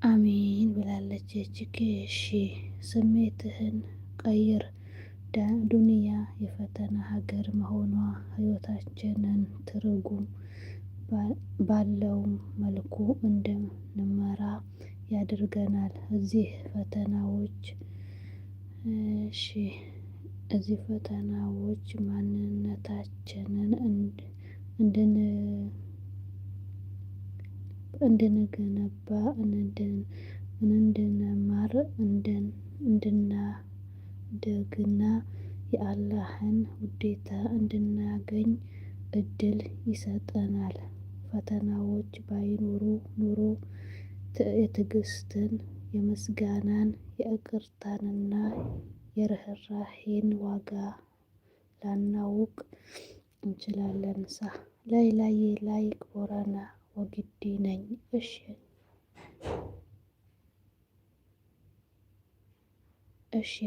አሜን ብላለች። እጅግ እሺ ስሜትህን ቀይር። ዱንያ የፈተና ሀገር መሆኗ ህይወታችንን ትርጉም ባለው መልኩ እንድንመራ ያደርገናል። እዚህ ፈተናዎች ማንነታችንን እንድንገነባ እንድንማር እንድናድግና የአላህን ውዴታ እንድናገኝ እድል ይሰጠናል። ፈተናዎች ባይኖሩ ኑሮ የትዕግስትን የምስጋናን የይቅርታንና የርህራሄን ዋጋ ላናውቅ እንችላለን። ላይ ቦረና ወግዲ ነኝ። እሺ